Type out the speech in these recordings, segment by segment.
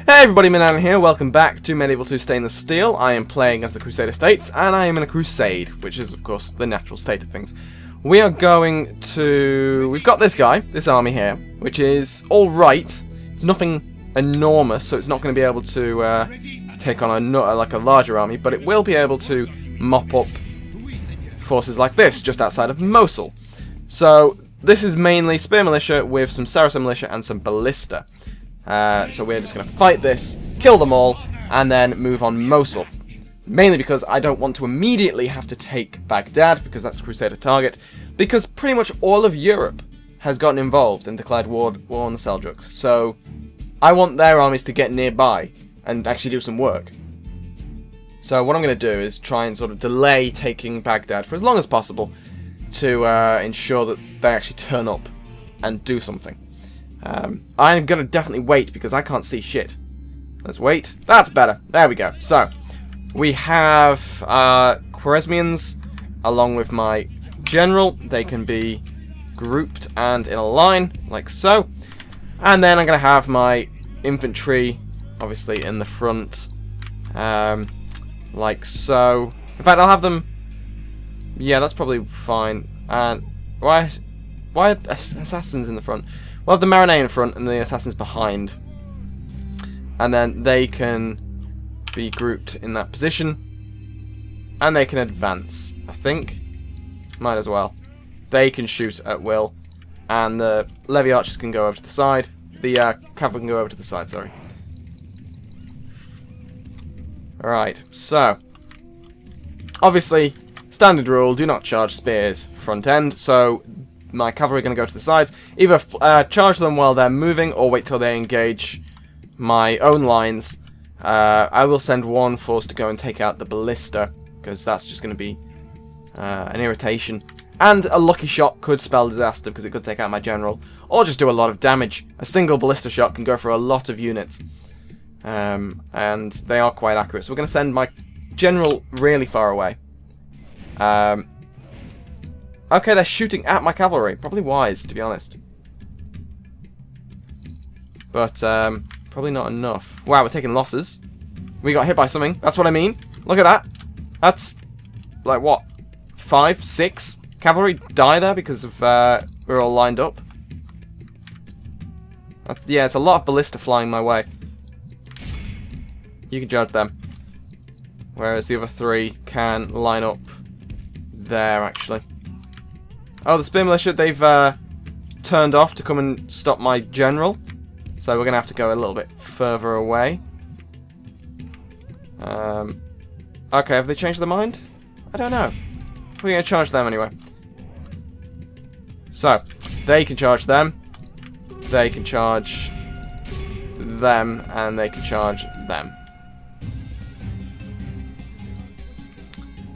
Hey everybody, Manannan here, welcome back to Medieval 2 Stainless Steel. I am playing as the Crusader States, and I am in a crusade, which is of course the natural state of things. We are going to... we've got this guy, this army here, which is alright. It's nothing enormous, so it's not going to be able to take on a larger army, but it will be able to mop up forces like this, just outside of Mosul. So this is mainly spear militia with some Saracen militia and some ballista. So we're just going to fight this, kill them all, and then move on Mosul. Mainly because I don't want to immediately have to take Baghdad, because that's a Crusader target, because pretty much all of Europe has gotten involved and declared war on the Seljuks. So I want their armies to get nearby and actually do some work. So what I'm going to do is try and sort of delay taking Baghdad for as long as possible to ensure that they actually turn up and do something. I'm going to definitely wait because I can't see shit. Let's wait. That's better. There we go. So, we have Khwarezmians along with my general. They can be grouped and in a line, like so. And then I'm going to have my infantry, obviously, in the front, like so. In fact, I'll have them... yeah, that's probably fine. And why are assassins in the front? We'll have the Manannan in front and the assassins behind. And then they can be grouped in that position. And they can advance, I think. Might as well. They can shoot at will. And the levy archers can go over to the side. The cavalry can go over to the side, sorry. Alright, so. Obviously, standard rule, do not charge spears front end. So my cavalry are going to go to the sides. Either charge them while they're moving or wait till they engage my own lines. I will send one force to go and take out the ballista, because that's just going to be an irritation. And a lucky shot could spell disaster, because it could take out my general. Or just do a lot of damage. A single ballista shot can go for a lot of units. And they are quite accurate. So we're going to send my general really far away. Okay, they're shooting at my cavalry. Probably wise, to be honest. But, probably not enough. Wow, we're taking losses. We got hit by something. That's what I mean. Look at that. That's, like, what? 5, 6 cavalry die there because of, we're all lined up. Yeah, it's a lot of ballista flying my way. You can judge them. Whereas the other 3 can line up there, actually. Oh, the spear militia, they've turned off to come and stop my general. So we're going to have to go a little bit further away. Okay, have they changed their mind? I don't know. We're going to charge them anyway. So, they can charge them. They can charge them. And they can charge them.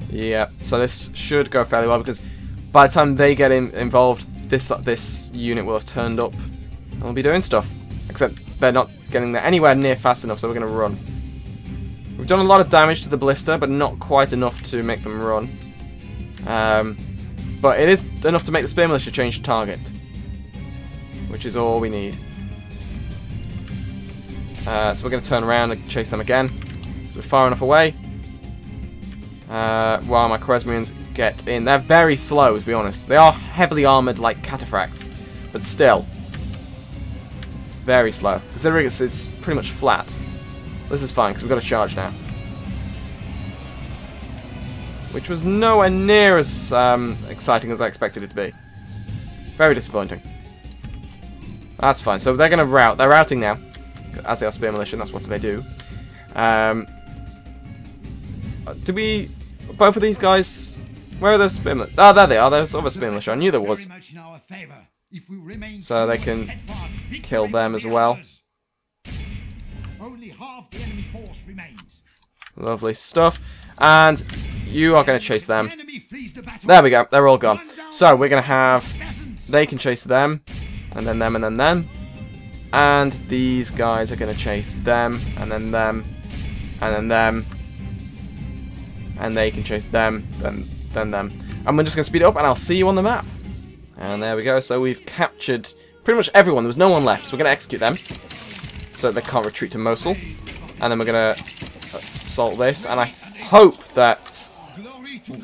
Yeah, so this should go fairly well because by the time they get involved, this unit will have turned up and will be doing stuff. Except they're not getting there anywhere near fast enough, so we're going to run. We've done a lot of damage to the ballista, but not quite enough to make them run. But it is enough to make the spear militia change target, which is all we need. So we're going to turn around and chase them again. So we're far enough away. While my Khwarezmians get in. They're very slow, to be honest. They are heavily armoured like cataphracts, but still very slow. Considering it's pretty much flat. This is fine, because we've got a charge now. Which was nowhere near as exciting as I expected it to be. Very disappointing. That's fine. So they're going to rout. They're routing now. As they are spear militia, that's what they do. Do we... both of these guys... where are those spear militia? Oh, there they are. There's other spear militia. I knew there was. So they can kill them as well. Lovely stuff. And you are going to chase them. There we go. They're all gone. So we're going to have... they can chase them. And then them and then them. And these guys are going to chase them. And then them. And then them. And they can chase them. Then them. And we're just going to speed it up and I'll see you on the map. And there we go. So we've captured pretty much everyone. There was no one left. So we're going to execute them. so that they can't retreat to Mosul. And then we're going to assault this, and I hope that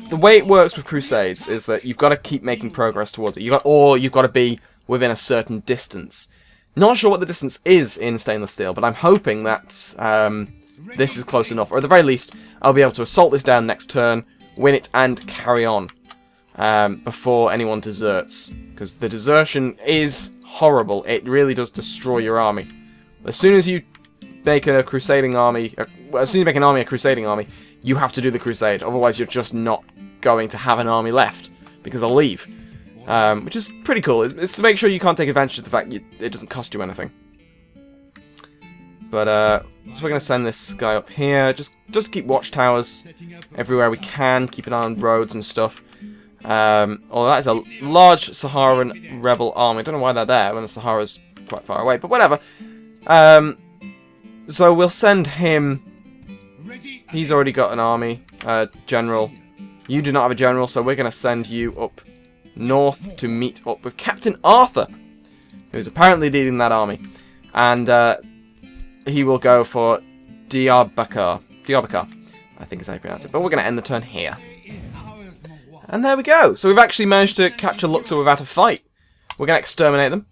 the way it works with Crusades is that you've got to keep making progress towards it. Or you've got to be within a certain distance. Not sure what the distance is in stainless steel, but I'm hoping that this is close enough. Or at the very least, I'll be able to assault this down next turn, win it, and carry on before anyone deserts. Because the desertion is horrible. It really does destroy your army. As soon as you make a crusading army, as soon as you make an army a crusading army, you have to do the crusade. Otherwise, you're just not going to have an army left because they'll leave, which is pretty cool. It's to make sure you can't take advantage of the fact it doesn't cost you anything. But so we're gonna send this guy up here. Just keep watchtowers everywhere we can. Keep an eye on roads and stuff. Although that is a large Saharan rebel army. I don't know why they're there when the Sahara's quite far away, but whatever. So we'll send him. He's already got an army, general. You do not have a general, so we're going to send you up north to meet up with Captain Arthur, who's apparently leading that army. And he will go for Diyarbakir. Diyarbakir, I think is how you pronounce it. But we're going to end the turn here. And there we go. So we've actually managed to capture Luxor without a fight. We're going to exterminate them.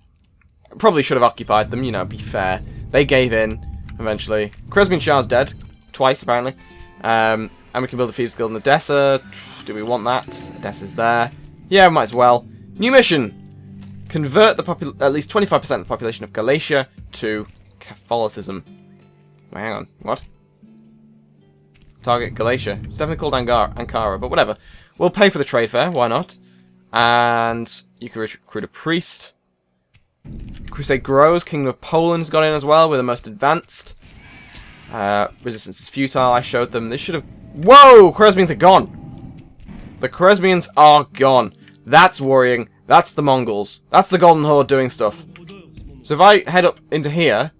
Probably should have occupied them, you know, be fair. They gave in, eventually. Khwarezmian Shah's dead. Twice, apparently. And we can build a Thieves Guild in Odessa. Do we want that? Odessa's there. Yeah, we might as well. New mission. Convert the at least 25% of the population of Galatia to Catholicism. Well, hang on. What? Target Galatia. It's definitely called Ankara, but whatever. We'll pay for the trade fair. Why not? And you can recruit a priest. Crusade grows. Kingdom of Poland's got in as well. We're the most advanced. Resistance is futile. I showed them. This should have... Whoa! Khwarezmians are gone. The Khwarezmians are gone. That's worrying. That's the Mongols. That's the Golden Horde doing stuff. So if I head up into here...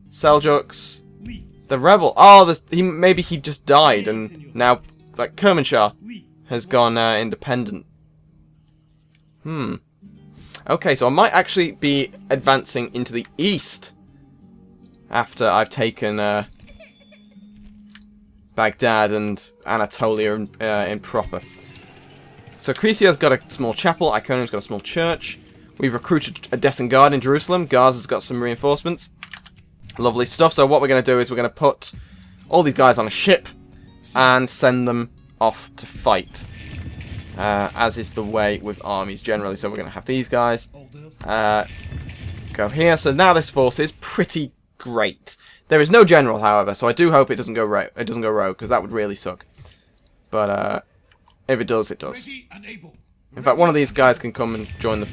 Seljuks... The rebel... Oh, maybe he just died and now... Like, Kermanshah has gone independent. Okay, so I might actually be advancing into the east after I've taken Baghdad and Anatolia in proper. So Crisia's got a small chapel, Iconium's got a small church. We've recruited a Descent Guard in Jerusalem. Gaza's got some reinforcements. Lovely stuff. So what we're going to do is we're going to put all these guys on a ship and send them off to fight. As is the way with armies generally. So we're going to have these guys go here. So now this force is pretty great. There is no general, however, so I do hope it doesn't go rogue. Because that would really suck. But if it does, it does. In fact, one of these guys can come and join the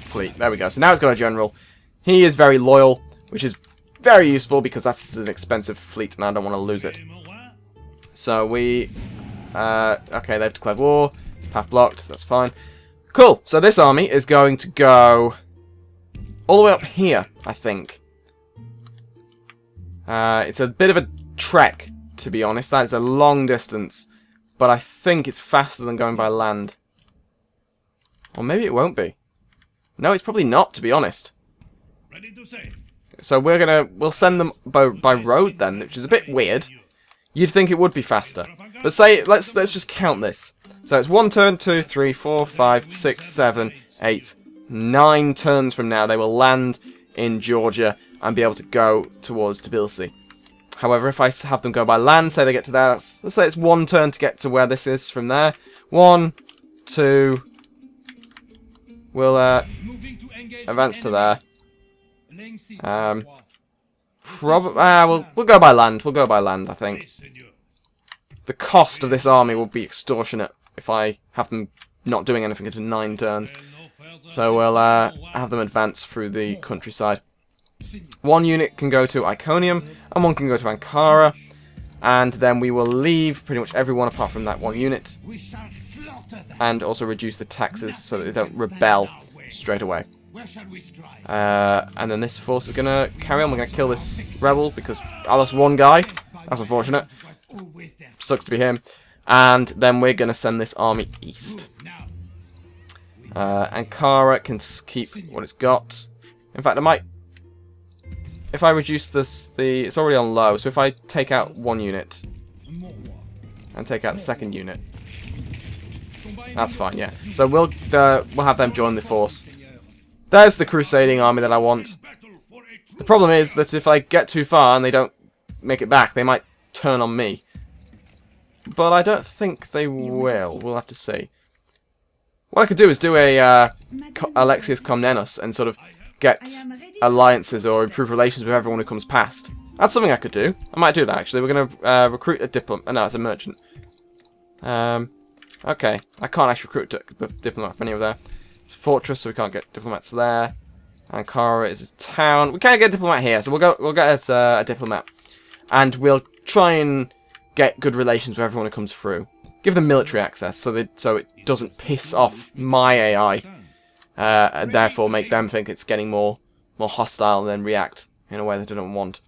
fleet. There we go. So now it's got a general. He is very loyal, which is very useful because that's an expensive fleet, and I don't want to lose it. So we... okay, they've declared war. Path blocked. That's fine. Cool. So this army is going to go all the way up here, I think. It's a bit of a trek, to be honest. That is a long distance. But I think it's faster than going by land. Or maybe it won't be. No, it's probably not, to be honest. So we'll send them by road then, which is a bit weird. You'd think it would be faster. But say, let's just count this. So it's 1 turn, 2, 3, 4, 5, 6, 7, 8, 9 turns from now. They will land in Georgia and be able to go towards Tbilisi. However, if I have them go by land, say they get to there, let's say it's 1 turn to get to where this is from there. 1, 2, we'll advance to there. We'll go by land. We'll go by land, I think. The cost of this army will be extortionate if I have them not doing anything into 9 turns. So we'll have them advance through the countryside. 1 unit can go to Iconium, and 1 can go to Ankara. And then we will leave pretty much everyone apart from that 1 unit. And also reduce the taxes so that they don't rebel straight away. And then this force is going to carry on. We're going to kill this rebel because I lost 1 guy. That's unfortunate. Sucks to be him. And then we're going to send this army east. Ankara can keep what it's got. In fact, I might if I reduce this, it's already on low, so if I take out one unit and take out the second unit, that's fine, yeah. So we'll have them join the force. There's the crusading army that I want. The problem is that if I get too far and they don't make it back, they might turn on me. But I don't think they will. We'll have to see. What I could do is do a Alexius Comnenus and sort of get alliances or improve relations with everyone who comes past. That's something I could do. I might do that, actually. We're going to recruit a diplomat. No, it's a merchant. Okay. I can't actually recruit a diplomat from anywhere there. It's a fortress, so we can't get diplomats there. Ankara is a town. We can't get a diplomat here, so we'll get a diplomat. And we'll try and get good relations with everyone who comes through. Give them military access so it doesn't piss off my AI, and therefore make them think it's getting more hostile and then react in a way that they don't want.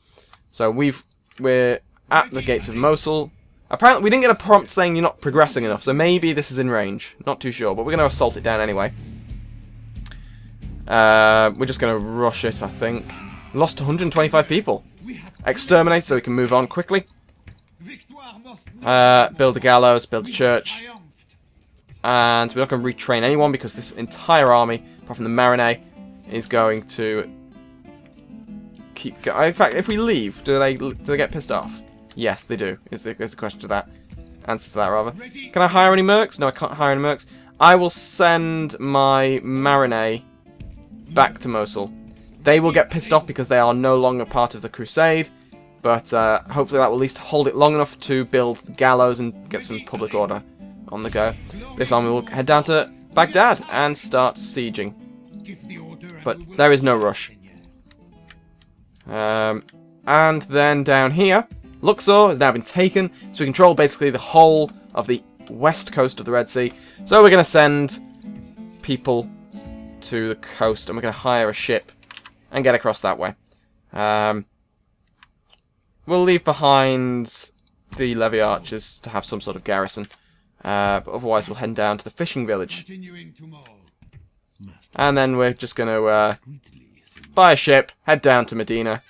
So we're at the gates of Mosul. Apparently we didn't get a prompt saying you're not progressing enough, so maybe this is in range. Not too sure, but we're going to assault it down anyway. We're just going to rush it, I think. Lost 125 people. Exterminate so we can move on quickly. Build a gallows, build a church. And we're not going to retrain anyone because this entire army, apart from the Manannan, is going to keep going. In fact, if we leave, do they get pissed off? Yes, they do. Is the question to that? Answer to that, rather. Can I hire any mercs? No, I can't hire any mercs. I will send my Manannan back to Mosul. They will get pissed off because they are no longer part of the Crusade. But hopefully that will at least hold it long enough to build gallows and get some public order on the go. This army will head down to Baghdad and start sieging. But there is no rush. And then down here, Luxor has now been taken, so we control basically the whole of the west coast of the Red Sea. So we're going to send people to the coast, and we're going to hire a ship and get across that way. We'll leave behind the levy archers to have some sort of garrison, but otherwise we'll head down to the fishing village. And then we're just going to buy a ship, head down to Medina,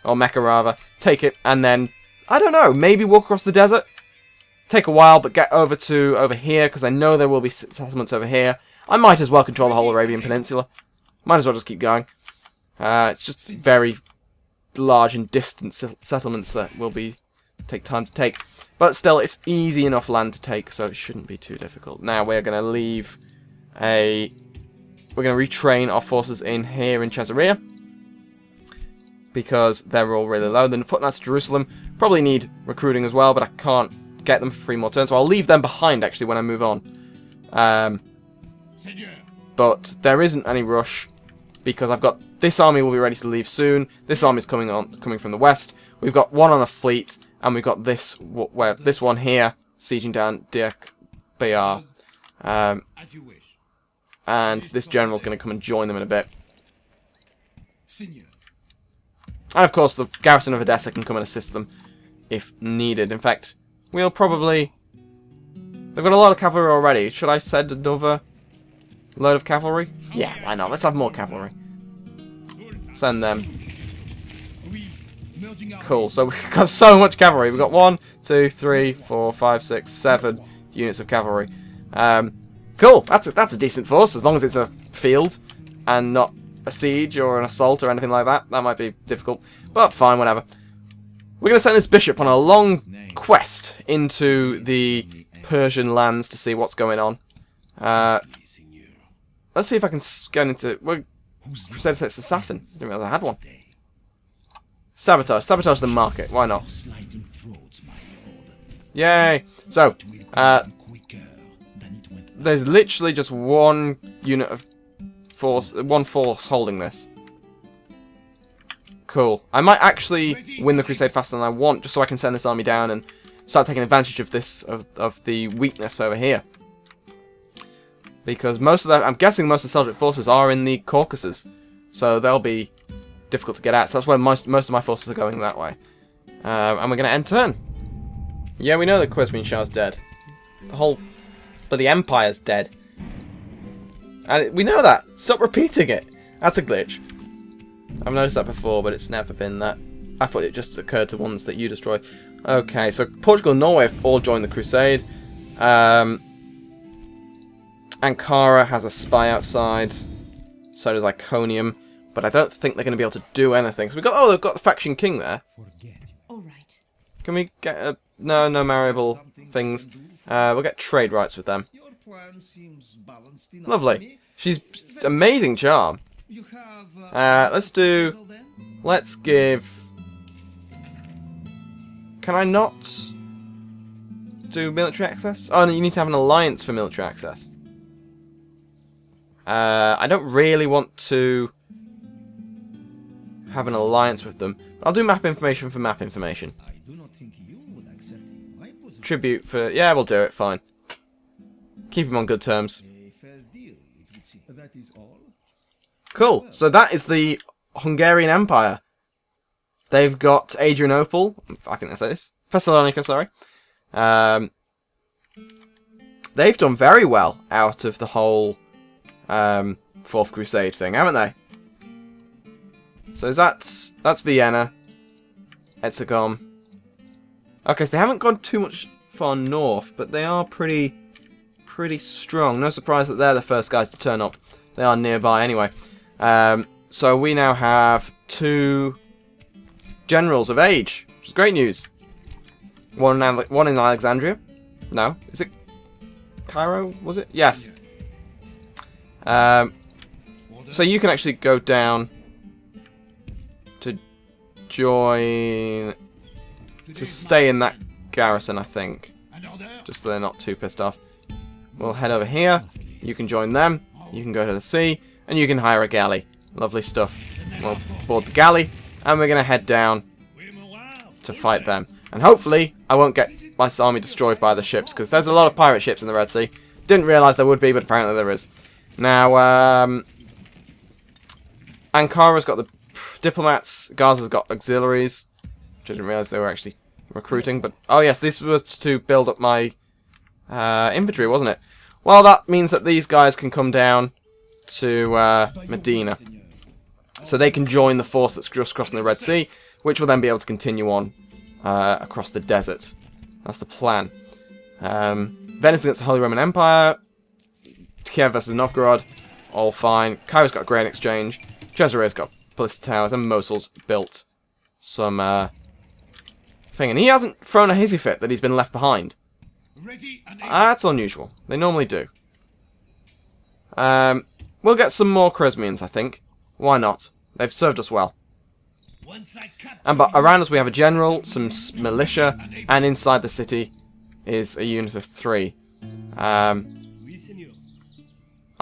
or Mecca rather, take it, and then, I don't know, maybe walk across the desert? Take a while, but get over here, because I know there will be settlements over here. I might as well control the whole Arabian Peninsula. Might as well just keep going. It's just very large and distant settlements that will take time to take. But still, it's easy enough land to take, so it shouldn't be too difficult. Now we're going to leave we're going to retrain our forces in here in Caesarea, because they're all really low. Then the footnotes to Jerusalem probably need recruiting as well, but I can't get them for 3 more turns, so I'll leave them behind actually when I move on. But there isn't any rush, because I've got this army will be ready to leave soon. This army's coming from the west. We've got one on a fleet, and we've got this one here sieging down Dirk Bayar. And this general's going to come and join them in a bit. And of course, the garrison of Edessa can come and assist them if needed. In fact, we'll probably... They've got a lot of cavalry already. Should I send another load of cavalry? Yeah, why not? Let's have more cavalry. Send them. Cool, so we've got so much cavalry. We've got 1, 2, 3, 4, 5, 6, 7 units of cavalry. Cool, that's a decent force, as long as it's a field and not a siege or an assault or anything like that. That might be difficult, but fine, whatever. We're going to send this bishop on a long quest into the Persian lands to see what's going on. Let's see if I can get into... Well, Crusader States assassin. Didn't realize I had one. Sabotage. Sabotage the market. Why not? Yay! So, there's literally just one unit of force, one force holding this. Cool. I might actually win the crusade faster than I want, just so I can send this army down and start taking advantage of this, of the weakness over here. Because most of that, I'm guessing most of the Seljuk forces are in the Caucasus, so they'll be difficult to get at. So that's where most of my forces are going that way. And we're going to end turn. Yeah, we know that Quzmin Shah's dead. The whole bloody empire's dead. And we know that. Stop repeating it. That's a glitch. I've noticed that before, but it's never been that. I thought it just occurred to ones that you destroy. Okay, so Portugal and Norway have all joined the Crusade. Ankara has a spy outside. So does Iconium. But I don't think they're going to be able to do anything. So they've got the faction king there. Can we get no marriable things? We'll get trade rights with them. Lovely. She's amazing charm. Let's give... Can I not do military access? Oh, no, you need to have an alliance for military access. I don't really want to have an alliance with them. I'll do map information for map information. Tribute for... Yeah, we'll do it, fine. Keep him on good terms. Cool, so that is the Hungarian Empire. They've got Adrianople, I think that's this. Thessalonica, sorry. They've done very well out of the whole Fourth Crusade thing, haven't they? So that's Vienna. Esztergom. Okay, so they haven't gone too much far north, but they are pretty strong. No surprise that they're the first guys to turn up. They are nearby anyway. So we now have 2 generals of age, which is great news. One in Alexandria. No, is it Cairo? Was it? Yes. So you can actually go down to join, to stay in that garrison, I think. Just so they're not too pissed off. We'll head over here. You can join them. You can go to the sea. And you can hire a galley. Lovely stuff. We'll board the galley. And we're going to head down to fight them. And hopefully, I won't get my army destroyed by the ships. Because there's a lot of pirate ships in the Red Sea. Didn't realise there would be, but apparently there is. Now, Ankara's got the diplomats. Gaza's got auxiliaries. Which I didn't realise they were actually recruiting. But, oh yes, this was to build up my infantry, wasn't it? Well, that means that these guys can come down to Medina. So they can join the force that's just crossing the Red Sea, which will then be able to continue on across the desert. That's the plan. Venice against the Holy Roman Empire. Kiev versus Novgorod. All fine. Cairo's got a grain exchange. Cesare's got ballistic towers. And Mosul's built some thing. And he hasn't thrown a hissy fit that he's been left behind. That's unusual. They normally do. We'll get some more Khwarezmians, I think. Why not? They've served us well. But around us we have a general, some militia, and inside the city is a unit of 3. I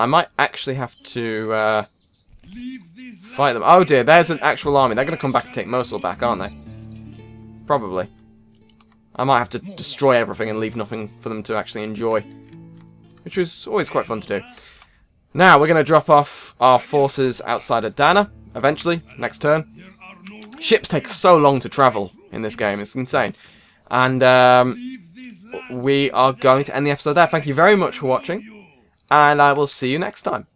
might actually have to fight them. Oh dear, there's an actual army. They're going to come back and take Mosul back, aren't they? Probably. I might have to destroy everything and leave nothing for them to actually enjoy. Which was always quite fun to do. Now, we're going to drop off our forces outside of Dana, eventually, next turn. Ships take so long to travel in this game, it's insane. And we are going to end the episode there. Thank you very much for watching, and I will see you next time.